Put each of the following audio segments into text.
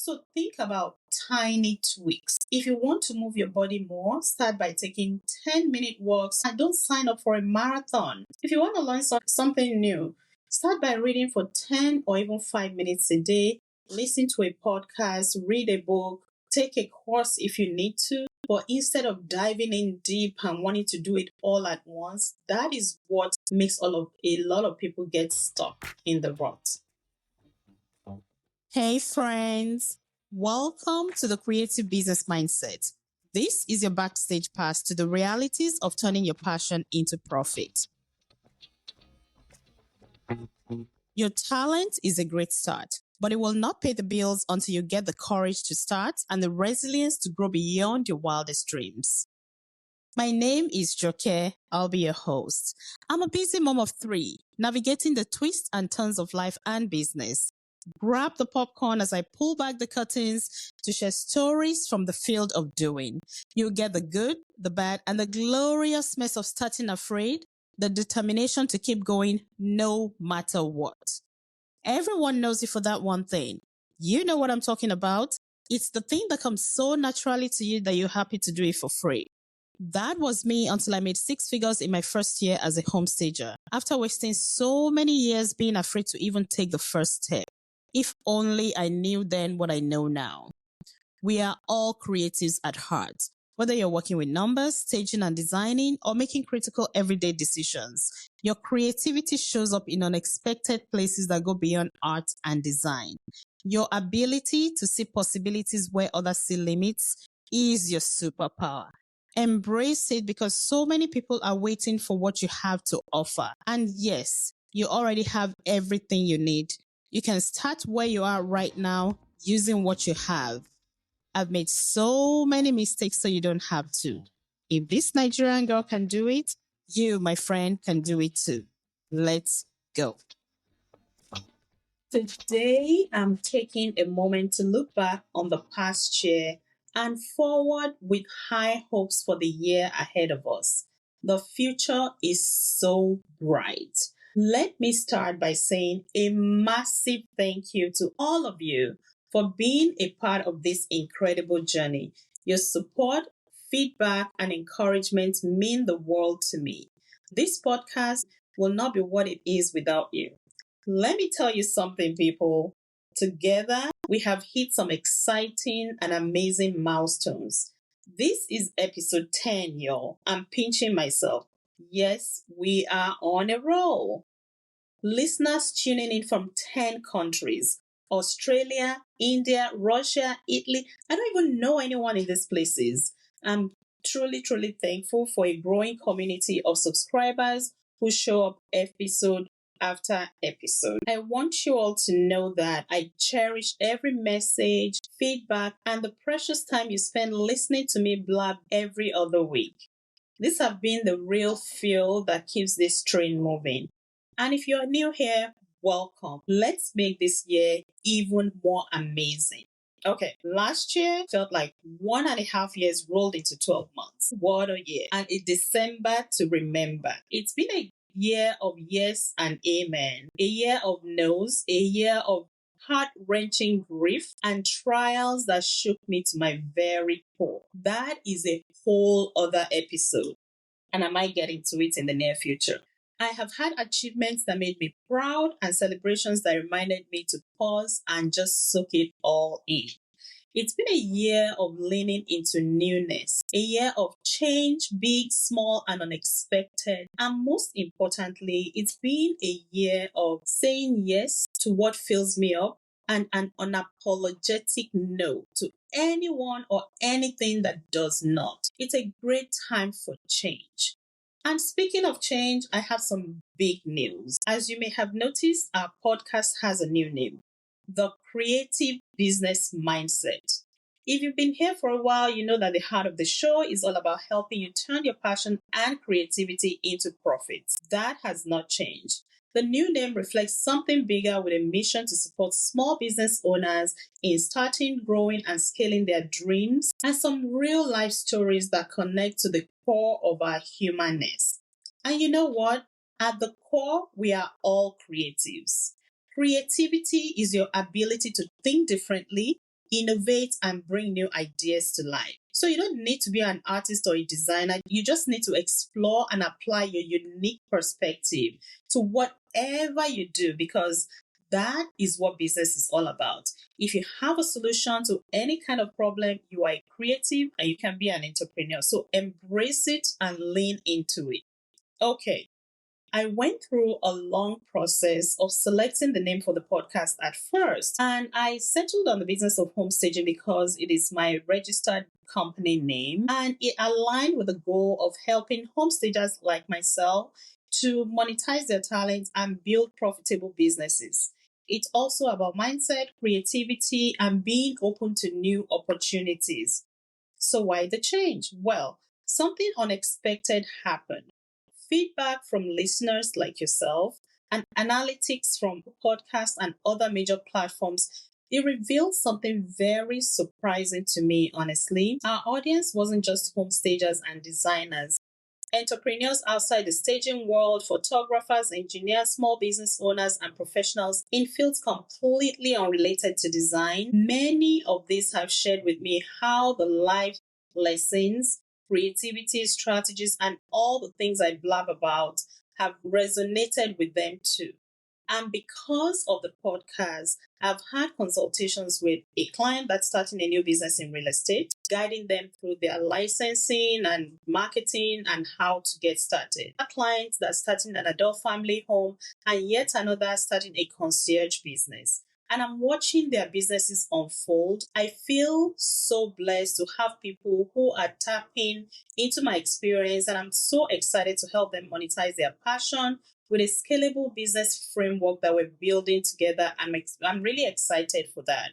So think about tiny tweaks. If you want to move your body more, start by taking 10-minute walks and don't sign up for a marathon. If you want to learn something new, start by reading for 10 or even 5 minutes a day. Listen to a podcast, read a book, take a course if you need to. But instead of diving in deep and wanting to do it all at once, that is what makes a lot of people get stuck in the rut. Hey friends, welcome to the Creative Business Mindset. This is your backstage pass to the realities of turning your passion into profit. Your talent is a great start, but it will not pay the bills until you get the courage to start and the resilience to grow beyond your wildest dreams. My name is Joke. I'll be your host. I'm a busy mom of 3, navigating the twists and turns of life and business. Grab the popcorn as I pull back the curtains to share stories from the field of doing. You'll get the good, the bad, and the glorious mess of starting afraid, the determination to keep going no matter what. Everyone knows you for that one thing. You know what I'm talking about. It's the thing that comes so naturally to you that you're happy to do it for free. That was me until I made 6 figures in my first year as a homestager, after wasting so many years being afraid to even take the first step. If only I knew then what I know now. We are all creatives at heart. Whether you're working with numbers, staging and designing, or making critical everyday decisions, your creativity shows up in unexpected places that go beyond art and design. Your ability to see possibilities where others see limits is your superpower. Embrace it because so many people are waiting for what you have to offer. And yes, you already have everything you need. You can start where you are right now using what you have. I've made so many mistakes so you don't have to. If this Nigerian girl can do it, you, my friend, can do it too. Let's go. Today, I'm taking a moment to look back on the past year and forward with high hopes for the year ahead of us. The future is so bright. Let me start by saying a massive thank you to all of you for being a part of this incredible journey. Your support, feedback, and encouragement mean the world to me. This podcast will not be what it is without you. Let me tell you something, people. Together, we have hit some exciting and amazing milestones. This is episode 10, y'all. I'm pinching myself. Yes, we are on a roll. Listeners tuning in from 10 countries: Australia, India, Russia, Italy. I don't even know anyone in these places. I'm truly thankful for a growing community of subscribers who show up episode after episode. I want you all to know that I cherish every message, feedback, and the precious time you spend listening to me blab every other week. These have been the real fuel that keeps this train moving. And if you're new here, welcome. Let's make this year even more amazing. Okay, last year felt like 1.5 years rolled into 12 months. What a year. And it's December to remember. It's been a year of yes and amen, a year of no's, a year of heart-wrenching grief and trials that shook me to my very core. That is a whole other episode, and I might get into it in the near future. I have had achievements that made me proud and celebrations that reminded me to pause and just soak it all in. It's been a year of leaning into newness, a year of change, big, small, and unexpected. And most importantly, it's been a year of saying yes to what fills me up and an unapologetic no to anyone or anything that does not. It's a great time for change. And speaking of change, I have some big news. As you may have noticed, our podcast has a new name: The Creative Business Mindset. If you've been here for a while, you know that the heart of the show is all about helping you turn your passion and creativity into profits. That has not changed. The new name reflects something bigger with a mission to support small business owners in starting, growing, and scaling their dreams, and some real life stories that connect to the core of our humanness. And you know what? At the core, we are all creatives. Creativity is your ability to think differently, innovate and bring new ideas to life. So you don't need to be an artist or a designer. You just need to explore and apply your unique perspective to whatever you do, because that is what business is all about. If you have a solution to any kind of problem, you are a creative and you can be an entrepreneur. So embrace it and lean into it. Okay. I went through a long process of selecting the name for the podcast at first, and I settled on the business of homestaging because it is my registered company name and it aligned with the goal of helping homestagers like myself to monetize their talents and build profitable businesses. It's also about mindset, creativity, and being open to new opportunities. So, why the change? Well, something unexpected happened. Feedback from listeners like yourself and analytics from podcasts and other major platforms, it revealed something very surprising to me, honestly. Our audience wasn't just home stagers and designers. Entrepreneurs outside the staging world, photographers, engineers, small business owners, and professionals in fields completely unrelated to design. Many of these have shared with me how the life lessons, creativity, strategies, and all the things I blab about have resonated with them too. And because of the podcast, I've had consultations with a client that's starting a new business in real estate, guiding them through their licensing and marketing and how to get started. A client that's starting an adult family home, and yet another starting a concierge business. And I'm watching their businesses unfold. I feel so blessed to have people who are tapping into my experience, and I'm so excited to help them monetize their passion with a scalable business framework that we're building together. I'm really excited for that.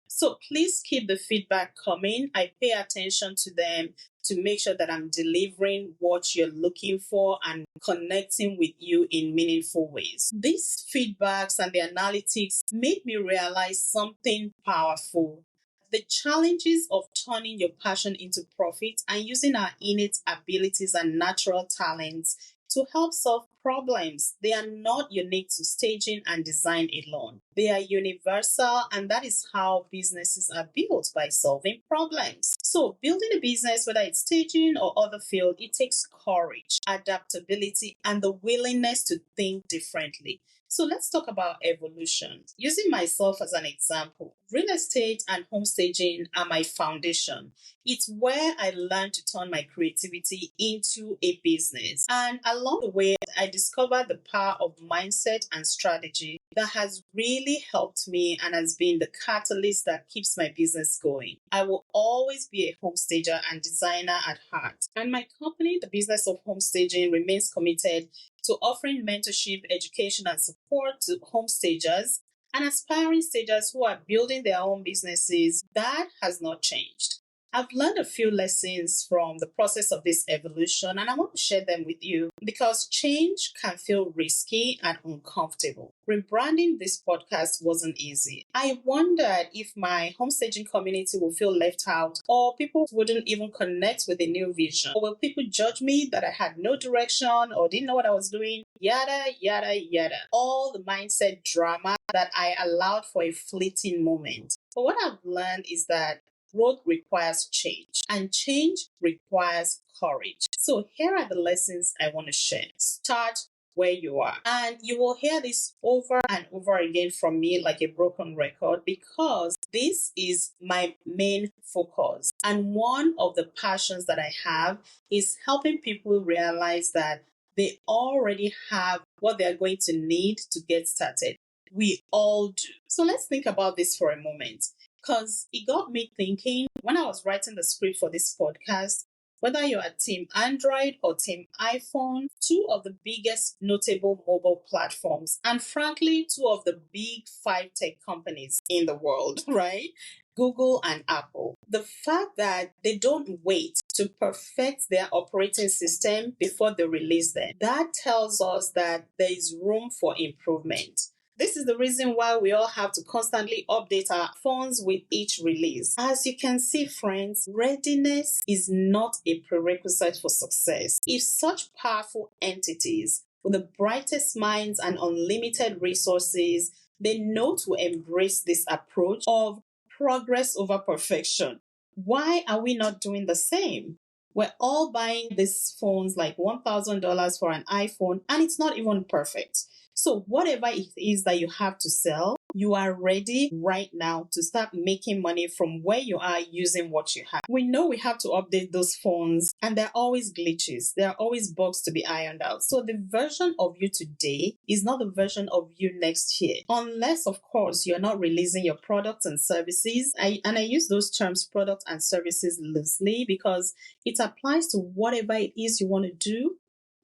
So please keep the feedback coming. I pay attention to them to make sure that I'm delivering what you're looking for and connecting with you in meaningful ways. These feedbacks and the analytics made me realize something powerful. The challenges of turning your passion into profit and using our innate abilities and natural talents to help solve problems. They are not unique to staging and design alone. They are universal, and that is how businesses are built, by solving problems. So, building a business, whether it's staging or other field, it takes courage, adaptability, and the willingness to think differently. So let's talk about evolution. Using myself as an example, real estate and home staging are my foundation. It's where I learned to turn my creativity into a business. And along the way, I discovered the power of mindset and strategy that has really helped me and has been the catalyst that keeps my business going. I will always be a home stager and designer at heart. And my company, the Business of Home Staging, remains committed to offering mentorship, education, and support to home stagers and aspiring stagers who are building their own businesses. That has not changed. I've learned a few lessons from the process of this evolution, and I want to share them with you because change can feel risky and uncomfortable. Rebranding this podcast wasn't easy. I wondered if my homestaging community will feel left out, or people wouldn't even connect with a new vision. Or will people judge me that I had no direction or didn't know what I was doing? Yada, yada, yada. All the mindset drama that I allowed for a fleeting moment. But what I've learned is that growth requires change, and change requires courage. So here are the lessons I want to share. Start where you are. And you will hear this over and over again from me like a broken record, because this is my main focus. And one of the passions that I have is helping people realize that they already have what they're going to need to get started. We all do. So let's think about this for a moment, because it got me thinking when I was writing the script for this podcast. Whether you're at Team Android or Team iPhone, two of the biggest notable mobile platforms, and frankly, two of the big five tech companies in the world, right? Google and Apple. The fact that they don't wait to perfect their operating system before they release them, that tells us that there is room for improvement. This is the reason why we all have to constantly update our phones with each release. As you can see, friends, readiness is not a prerequisite for success. If such powerful entities with the brightest minds and unlimited resources, they know to embrace this approach of progress over perfection. Why are we not doing the same? We're all buying these phones like $1,000 for an iPhone, and it's not even perfect. So whatever it is that you have to sell, you are ready right now to start making money from where you are using what you have. We know we have to update those phones, and there are always glitches. There are always bugs to be ironed out. So the version of you today is not the version of you next year. Unless, of course, you're not releasing your products and services. I use those terms, products and services, loosely because it applies to whatever it is you want to do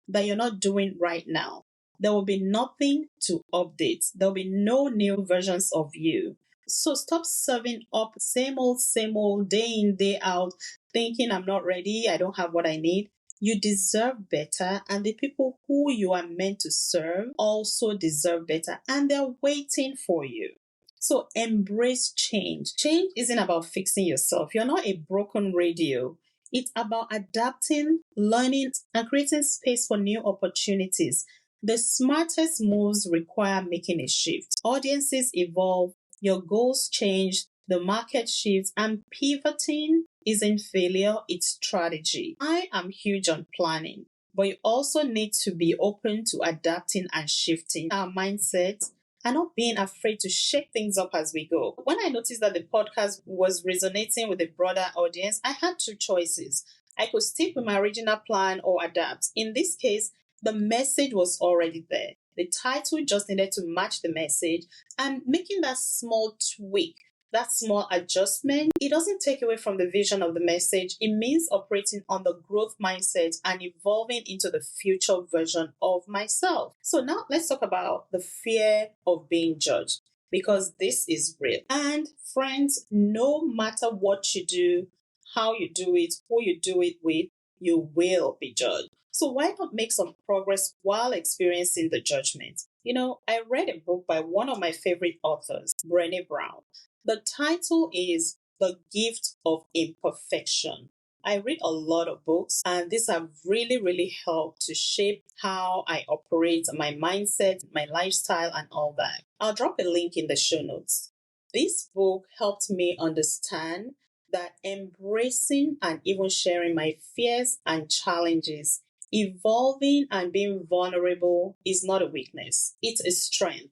that you're not doing right now. There will be nothing to update. There will be no new versions of you. So stop serving up same old, day in, day out, thinking I'm not ready, I don't have what I need. You deserve better, and the people who you are meant to serve also deserve better, and they're waiting for you. So embrace change. Change isn't about fixing yourself. You're not a broken radio. It's about adapting, learning, and creating space for new opportunities. The smartest moves require making a shift. Audiences evolve, your goals change, the market shifts, and pivoting isn't failure, it's strategy. I am huge on planning, but you also need to be open to adapting and shifting our mindset and not being afraid to shake things up as we go. When I noticed that the podcast was resonating with a broader audience, I had two choices. I could stick with my original plan or adapt. In this case, the message was already there. The title just needed to match the message, and making that small tweak, that small adjustment, it doesn't take away from the vision of the message. It means operating on the growth mindset and evolving into the future version of myself. So now let's talk about the fear of being judged, because this is real. And friends, no matter what you do, how you do it, who you do it with, you will be judged. So why not make some progress while experiencing the judgment? I read a book by one of my favorite authors, Brené Brown. The title is The Gift of Imperfection. I read a lot of books, and these have really, really helped to shape how I operate, my mindset, my lifestyle, and all that. I'll drop a link in the show notes. This book helped me understand that embracing and even sharing my fears and challenges, evolving and being vulnerable is not a weakness, it's a strength.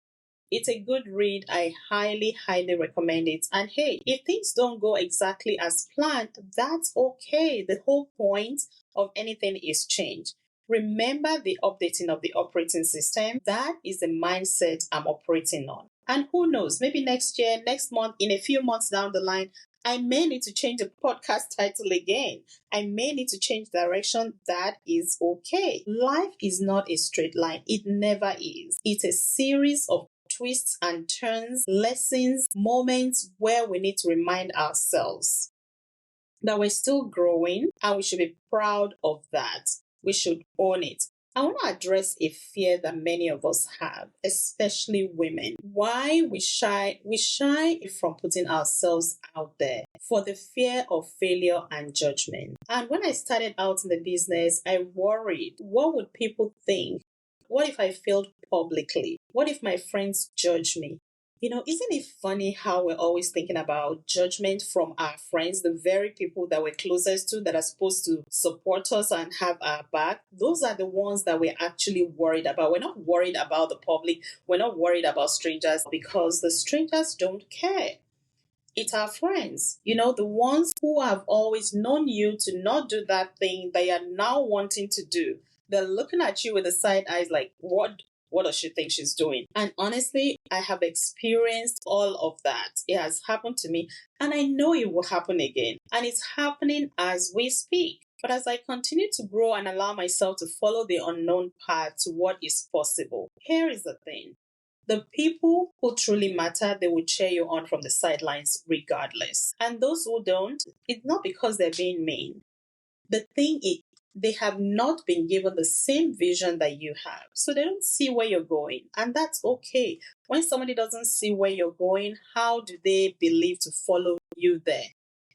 It's a good read. I highly, highly recommend it. And hey, if things don't go exactly as planned, that's okay. The whole point of anything is change. Remember the updating of the operating system. That is the mindset I'm operating on. And who knows, maybe next year, next month, in a few months down the line, I may need to change the podcast title again. I may need to change direction. That is okay. Life is not a straight line. It never is. It's a series of twists and turns, lessons, moments where we need to remind ourselves that we're still growing, and we should be proud of that. We should own it. I want to address a fear that many of us have, especially women. Why we shy from putting ourselves out there, for the fear of failure and judgment. And when I started out in the business, I worried, what would people think? What if I failed publicly? What if my friends judge me? Isn't it funny how we're always thinking about judgment from our friends, the very people that we're closest to, that are supposed to support us and have our back? Those are the ones that we're actually worried about. We're not worried about the public. We're not worried about strangers, because the strangers don't care. It's our friends, the ones who have always known you to not do that thing that you're now wanting to do. They're looking at you with the side eyes like, what does she think she's doing? And honestly, I have experienced all of that. It has happened to me, and I know it will happen again. And it's happening as we speak. But as I continue to grow and allow myself to follow the unknown path to what is possible, here is the thing. The people who truly matter, they will cheer you on from the sidelines regardless. And those who don't, it's not because they're being mean. The thing is, they have not been given the same vision that you have. So they don't see where you're going. And that's okay. When somebody doesn't see where you're going, how do they believe to follow you there?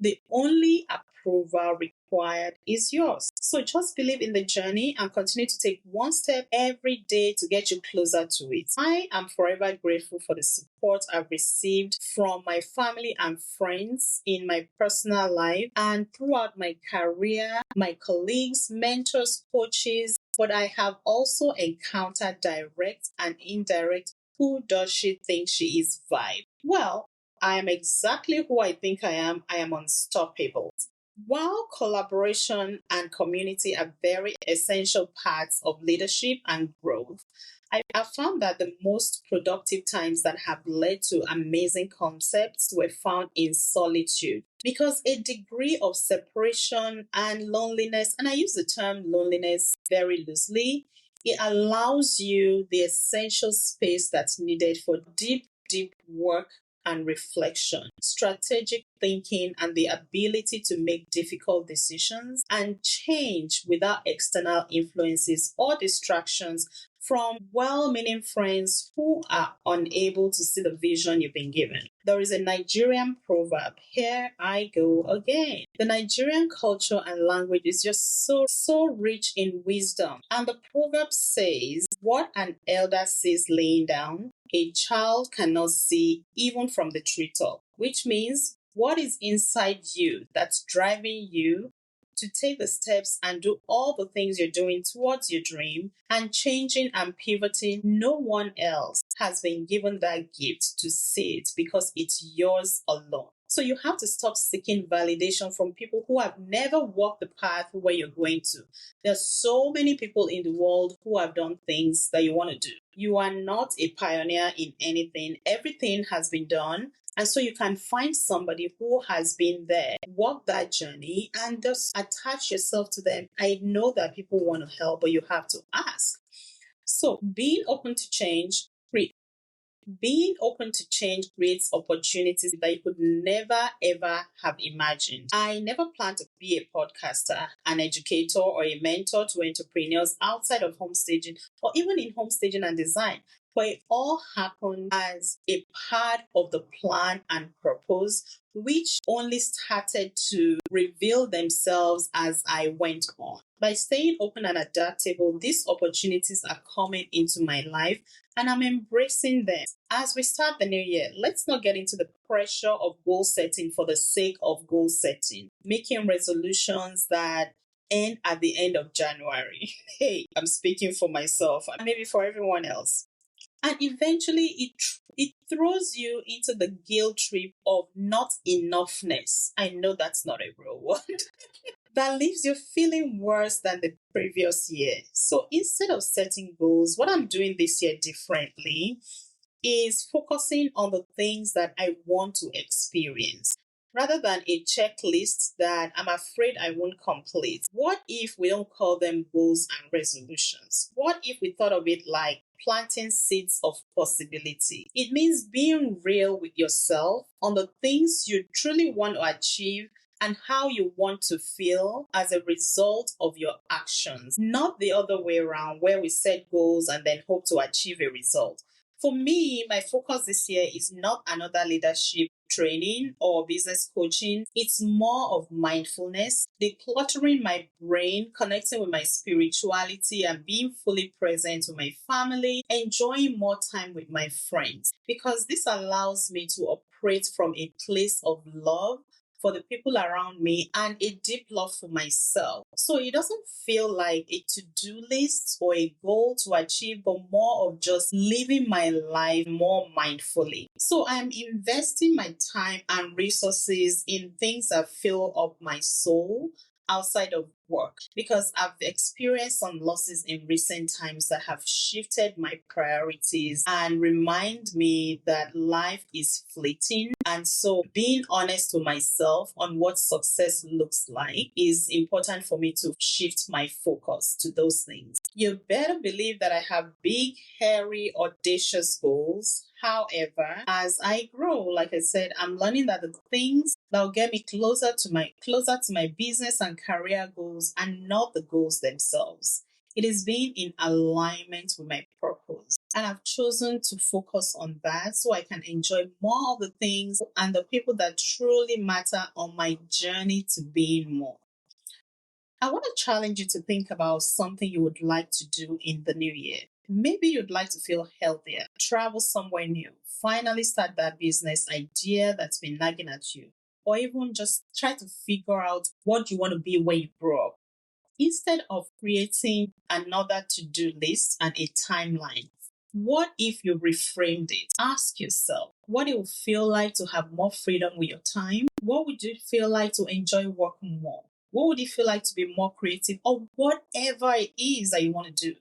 The only approval required is yours. So just believe in the journey and continue to take one step every day to get you closer to it. I am forever grateful for the support I've received from my family and friends in my personal life and throughout my career, my colleagues, mentors, coaches, but I have also encountered direct and indirect who does she think she is vibe. Well, I am exactly who I think I am. I am unstoppable. While collaboration and community are very essential parts of leadership and growth, I have found that the most productive times that have led to amazing concepts were found in solitude because a degree of separation and loneliness, and I use the term loneliness very loosely, it allows you the essential space that's needed for deep work and reflection, strategic thinking, and the ability to make difficult decisions and change without external influences or distractions from well meaning friends who are unable to see the vision you've been given. There is a Nigerian proverb, here I go again. The Nigerian culture and language is just so rich in wisdom. And the proverb says, what an elder sees laying down, a child cannot see even from the treetop, which means what is inside you that's driving you to take the steps and do all the things you're doing towards your dream and changing and pivoting. No one else has been given that gift to see it because it's yours alone. So you have to stop seeking validation from people who have never walked the path where you're going to. There's so many people in the world who have done things that you want to do. You are not a pioneer in anything. Everything has been done. And so you can find somebody who has been there, walk that journey, and just attach yourself to them. I know that people want to help, but you have to ask. So being open to change creates opportunities that you could never ever have imagined. I never planned to be a podcaster, an educator, or a mentor to entrepreneurs outside of homestaging or even in homestaging and design. But it all happened as a part of the plan and purpose, which only started to reveal themselves as I went on. By staying open and adaptable, these opportunities are coming into my life and I'm embracing them. As we start the new year, let's not get into the pressure of goal setting for the sake of goal setting, making resolutions that end at the end of January. Hey, I'm speaking for myself and maybe for everyone else. And eventually it throws you into the guilt trip of not enoughness. I know that's not a real word. That leaves you feeling worse than the previous year. So instead of setting goals, what I'm doing this year differently is focusing on the things that I want to experience rather than a checklist that I'm afraid I won't complete. What if we don't call them goals and resolutions? What if we thought of it like planting seeds of possibility? It means being real with yourself on the things you truly want to achieve and how you want to feel as a result of your actions, not the other way around where we set goals and then hope to achieve a result. For me, my focus this year is not another leadership training or business coaching. It's more of mindfulness, decluttering my brain, connecting with my spirituality, and being fully present with my family, enjoying more time with my friends, because this allows me to operate from a place of love for the people around me and a deep love for myself. So it doesn't feel like a to-do list or a goal to achieve, but more of just living my life more mindfully. So I'm investing my time and resources in things that fill up my soul outside of work because I've experienced some losses in recent times that have shifted my priorities and remind me that life is fleeting. And so being honest with myself on what success looks like is important for me to shift my focus to those things. You better believe that I have big, hairy, audacious goals. However, as I grow, like I said, I'm learning that the things that will get me closer to my business and career goals and not the goals themselves. It is being in alignment with my purpose. And I've chosen to focus on that so I can enjoy more of the things and the people that truly matter on my journey to being more. I want to challenge you to think about something you would like to do in the new year. Maybe you'd like to feel healthier, travel somewhere new, finally start that business idea that's been nagging at you, or even just try to figure out what you want to be when you grow up. Instead of creating another to do list and a timeline, what if you reframed it? Ask yourself what it would feel like to have more freedom with your time. What would it feel like to enjoy working more? What would it feel like to be more creative, or whatever it is that you want to do?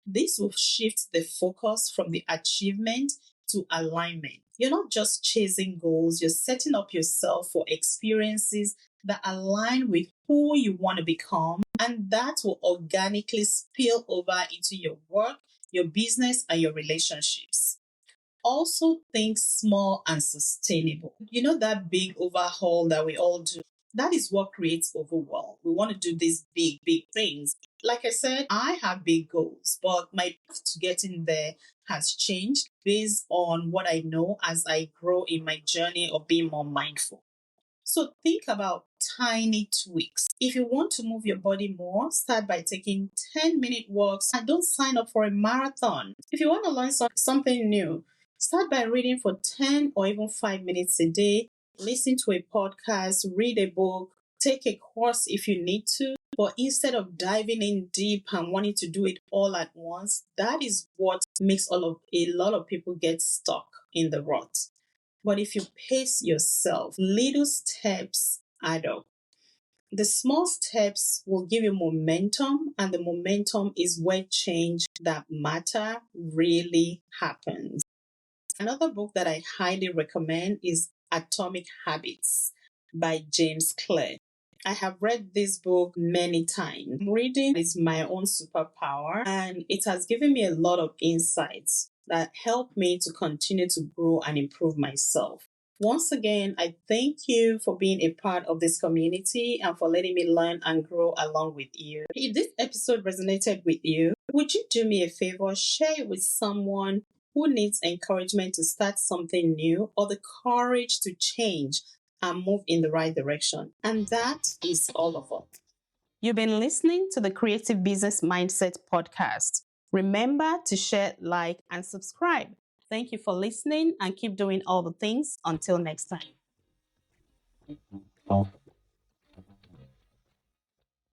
This will shift the focus from the achievement to alignment. You're not just chasing goals, you're setting up yourself for experiences that align with who you want to become, and that will organically spill over into your work, your business, and your relationships. Also, think small and sustainable. You know, that big overhaul that we all do, that is what creates overwhelm. We want to do these big, big things. Like I said, I have big goals, but my path to getting there has changed based on what I know as I grow in my journey of being more mindful. So think about tiny tweaks. If you want to move your body more, start by taking 10-minute walks and don't sign up for a marathon. If you want to learn something new, start by reading for 10 or even 5 minutes a day. Listen to a podcast, read a book, take a course if you need to. But instead of diving in deep and wanting to do it all at once, that is what makes a lot of people get stuck in the rut. But if you pace yourself, little steps add up. The small steps will give you momentum, and the momentum is where change that matter really happens. Another book that I highly recommend is Atomic Habits by James Clear. I have read this book many times. Reading is my own superpower, and it has given me a lot of insights that help me to continue to grow and improve myself. Once again, I thank you for being a part of this community and for letting me learn and grow along with you. If this episode resonated with you, would you do me a favor? Share it with someone who needs encouragement to start something new or the courage to change and move in the right direction. And that is all of us. You've been listening to the Creative Business Mindset podcast. Remember to share, like, and subscribe. Thank you for listening and keep doing all the things. Until next time.